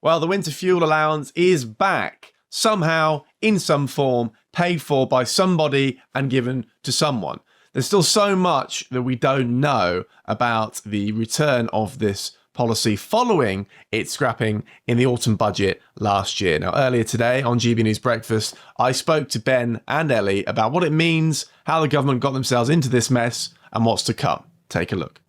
Well, the winter fuel allowance is back, somehow, in some form, paid for by somebody and given to someone. There's still so much that we don't know about the return of this policy following its scrapping in the autumn budget last year. Now, earlier today on GBNews Breakfast, I spoke to Ben and Ellie about what it means, how the government got themselves into this mess, and what's to come. Take a look.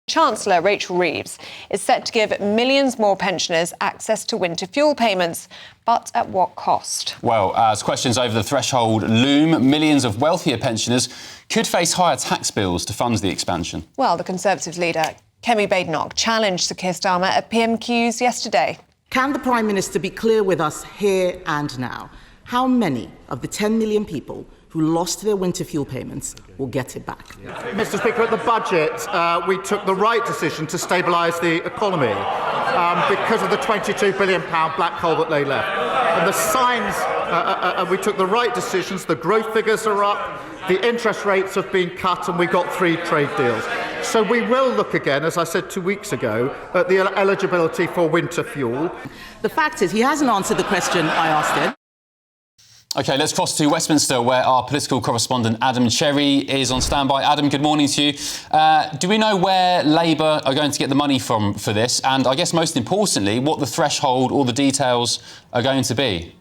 Chancellor Rachel Reeves is set to give millions more pensioners access to winter fuel payments, but at what cost? Well, as questions over the threshold loom, millions of wealthier pensioners could face higher tax bills to fund the expansion. Well, the Conservative leader, Kemi Badenoch, challenged Sir Keir Starmer at PMQs yesterday. Can the Prime Minister be clear with us here and now? How many of the 10 million people who lost their winter fuel payments will get it back? Mr. Speaker, at the budget, we took the right decision to stabilise the economy because of the £22 billion black hole that they left. And the signs, we took the right decisions. The growth figures are up, the interest rates have been cut, and we got 3 trade deals. So we will look again, as I said 2 weeks ago, at the eligibility for winter fuel. The fact is, he hasn't answered the question I asked him. OK, let's cross to Westminster, where our political correspondent Adam Cherry is on standby. Adam, good morning to you. Do we know where Labour are going to get the money from for this? And I guess most importantly, what the threshold or the details are going to be?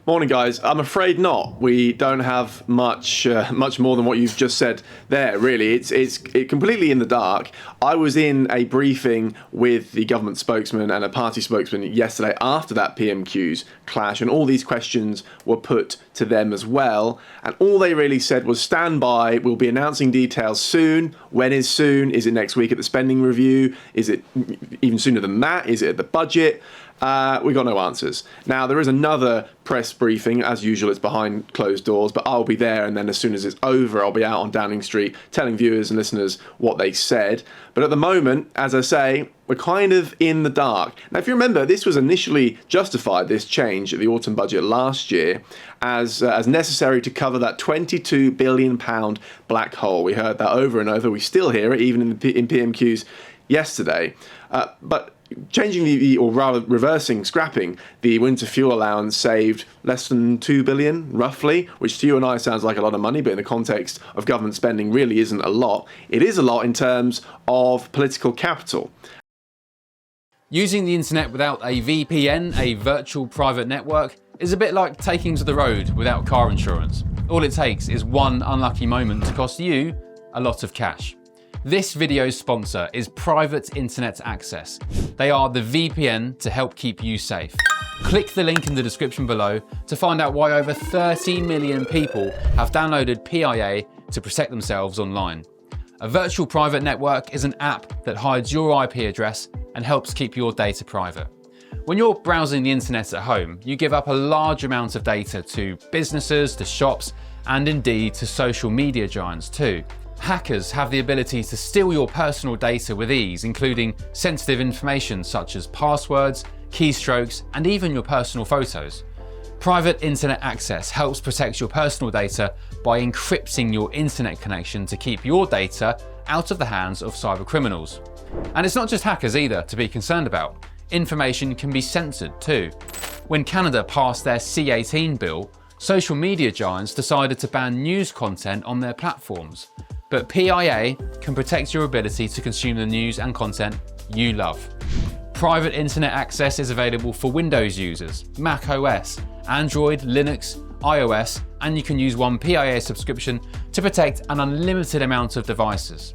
Morning, guys. I'm afraid not. We don't have much more than what you've just said there, really. It's completely in the dark. I was in a briefing with the government spokesman and a party spokesman yesterday after that PMQs clash, and all these questions were put to them as well. And all they really said was stand by, we'll be announcing details soon. When is soon? Is it next week at the spending review? Is it even sooner than that? Is it at the budget? We got no answers. Now, there is another press briefing. As usual, it's behind closed doors, but I'll be there, and then as soon as it's over, I'll be out on Downing Street telling viewers and listeners what they said. But at the moment, as I say, we're kind of in the dark. Now, if you remember, this was initially justified, this change at the autumn budget last year, as necessary to cover that £22 billion black hole. We heard that over and over. We still hear it, even in PMQs yesterday. But changing or rather reversing, scrapping the winter fuel allowance saved less than £2 billion, roughly, which to you and I sounds like a lot of money, but in the context of government spending really isn't a lot. It is a lot in terms of political capital. Using the internet without a VPN, a virtual private network, is a bit like taking to the road without car insurance. All it takes is one unlucky moment to cost you a lot of cash. This video's sponsor is Private Internet Access. They are the VPN to help keep you safe. Click the link in the description below to find out why over 30 million people have downloaded PIA to protect themselves online. A virtual private network is an app that hides your IP address and helps keep your data private. When you're browsing the internet at home, you give up a large amount of data to businesses, to shops, and indeed to social media giants too. Hackers have the ability to steal your personal data with ease, including sensitive information such as passwords, keystrokes, and even your personal photos. Private Internet Access helps protect your personal data by encrypting your internet connection to keep your data out of the hands of cyber criminals. And it's not just hackers either to be concerned about. Information can be censored too. When Canada passed their C18 bill, social media giants decided to ban news content on their platforms. But PIA can protect your ability to consume the news and content you love. Private Internet Access is available for Windows users, Mac OS, Android, Linux, iOS, and you can use one PIA subscription to protect an unlimited amount of devices.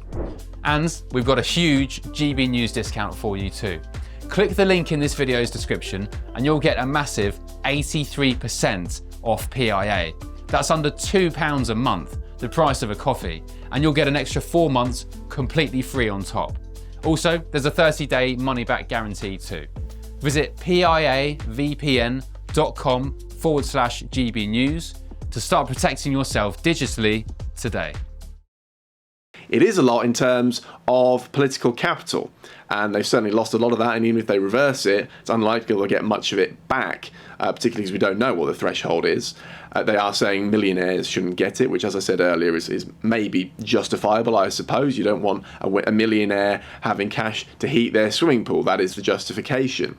And we've got a huge GB News discount for you too. Click the link in this video's description and you'll get a massive 83% off PIA. That's under £2 a month, the price of a coffee, and you'll get an extra 4 months completely free on top. Also, there's a 30-day money-back guarantee too. Visit piavpn.com/GBnews to start protecting yourself digitally today. It is a lot in terms of political capital. and they've certainly lost a lot of that, and even if they reverse it, it's unlikely they'll get much of it back, particularly because we don't know what the threshold is. They are saying millionaires shouldn't get it, which, as I said earlier, is maybe justifiable, I suppose. You don't want a millionaire having cash to heat their swimming pool. That is the justification.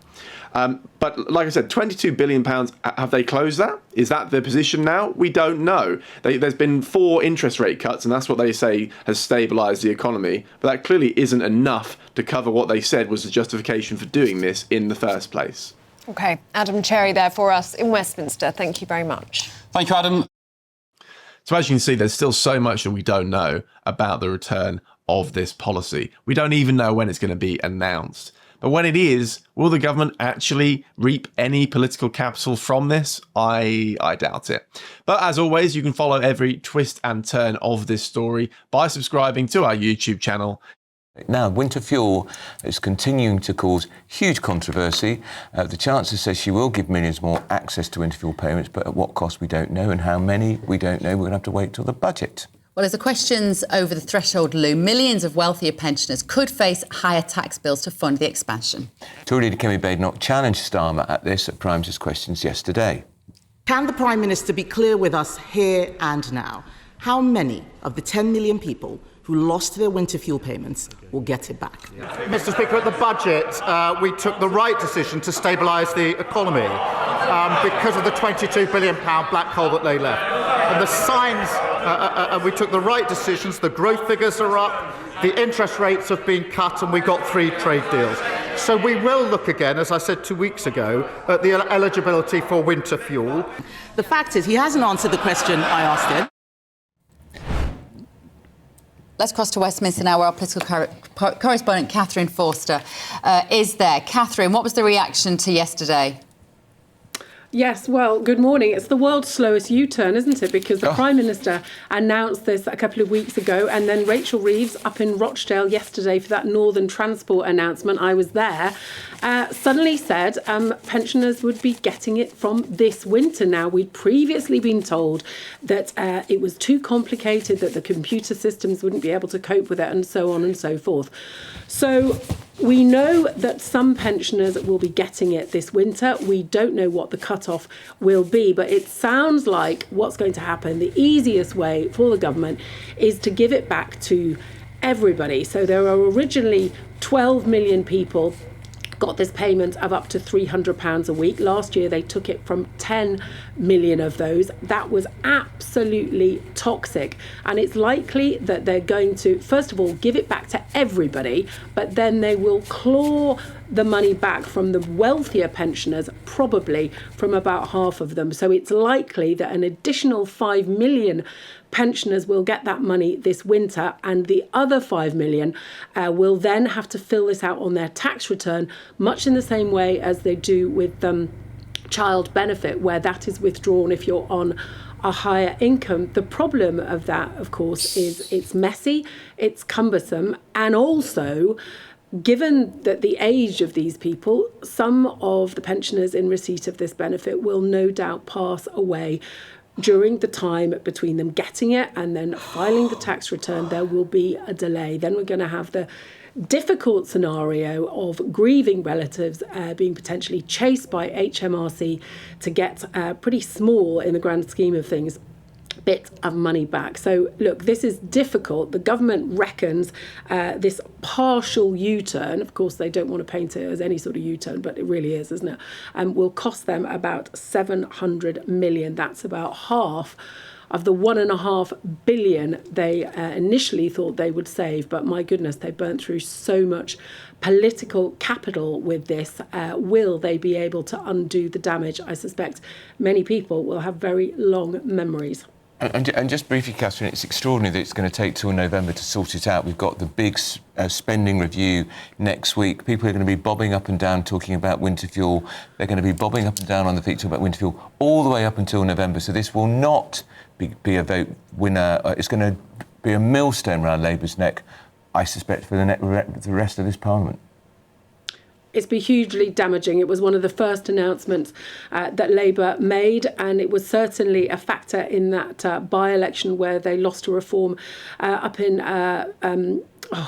But like I said, £22 billion, have they closed that? Is that their position now? We don't know. There's been 4 interest rate cuts, and that's what they say has stabilised the economy. But that clearly isn't enough to cover what they said was the justification for doing this in the first place. OK, Adam Cherry there for us in Westminster. Thank you very much. Thank you, Adam. So as you can see, there's still so much that we don't know about the return of this policy. We don't even know when it's going to be announced. But when it is, will the government actually reap any political capital from this? I doubt it. But as always, you can follow every twist and turn of this story by subscribing to our YouTube channel. Now, winter fuel is continuing to cause huge controversy. The Chancellor says she will give millions more access to winter fuel payments, but at what cost we don't know, and how many we don't know. We're going to have to wait till the budget. Well, as the questions over the threshold loom, millions of wealthier pensioners could face higher tax bills to fund the expansion. Tory leader Kemi Badenoch challenged Starmer at this at Prime Minister's Questions yesterday. Can the Prime Minister be clear with us here and now? How many of the 10 million people who lost their winter fuel payments will get it back? Mr. Speaker, at the budget, we took the right decision to stabilise the economy because of the £22 billion black hole that lay left. And the signs, we took the right decisions. The growth figures are up, the interest rates have been cut, and we got 3 trade deals. So we will look again, as I said 2 weeks ago, at the eligibility for winter fuel. The fact is, he hasn't answered the question I asked him. Let's cross to Westminster now, where our political correspondent Catherine Forster is there. Catherine, what was the reaction to yesterday? Yes, well, good morning. It's the world's slowest U-turn, isn't it? Because the Prime Minister announced this a couple of weeks ago, and then Rachel Reeves up in Rochdale yesterday for that Northern Transport announcement, I was there, suddenly said pensioners would be getting it from this winter now. We'd previously been told that it was too complicated, that the computer systems wouldn't be able to cope with it, and so on and so forth. So we know that some pensioners will be getting it this winter. We don't know what the cut-off will be, but it sounds like what's going to happen, the easiest way for the government is to give it back to everybody. So there are originally 12 million people got this payment of up to £300 a week. Last year, they took it from 10 million of those. That was absolutely toxic. And it's likely that they're going to, first of all, give it back to everybody, but then they will claw the money back from the wealthier pensioners, probably from about half of them. So it's likely that an additional 5 million pensioners will get that money this winter, and the other 5 million will then have to fill this out on their tax return, much in the same way as they do with child benefit, where that is withdrawn if you're on a higher income. The problem of that, of course, is it's messy, it's cumbersome, and also, given that the age of these people, some of the pensioners in receipt of this benefit will no doubt pass away during the time between them getting it and then filing the tax return. There will be a delay. Then we're going to have the difficult scenario of grieving relatives being potentially chased by HMRC to get pretty small, in the grand scheme of things, bit of money back. So look, this is difficult. The government reckons this partial U-turn, of course they don't want to paint it as any sort of U-turn, but it really is, isn't it, will cost them about 700 million. That's about half of the 1.5 billion they initially thought they would save. But my goodness, they burnt through so much political capital with this. Will they be able to undo the damage? I suspect many people will have very long memories. And just briefly, Catherine, it's extraordinary that it's going to take till November to sort it out. We've got the big spending review next week. People are going to be bobbing up and down talking about winter fuel. They're going to be bobbing up and down on the feet talking about winter fuel all the way up until November. So this will not be a vote winner. It's going to be a millstone around Labour's neck, I suspect, for the rest of this Parliament. It's been hugely damaging. It was one of the first announcements that Labour made, and it was certainly a factor in that by-election where they lost to Reform up in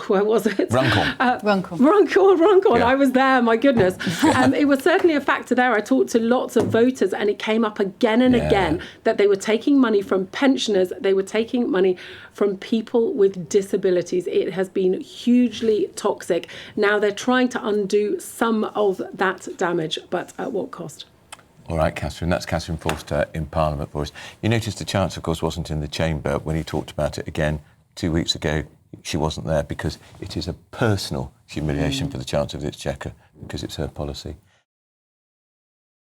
where was it? Runcorn. Runcorn. Yeah. I was there, my goodness. It was certainly a factor there. I talked to lots of voters and it came up again and again that they were taking money from pensioners, they were taking money from people with disabilities. It has been hugely toxic. Now they're trying to undo some of that damage, but at what cost? All right, Catherine, that's Catherine Forster in Parliament for us. You noticed the Chancellor, of course, wasn't in the chamber when he talked about it again 2 weeks ago. She wasn't there because it is a personal humiliation for the Chancellor of the Exchequer because it's her policy.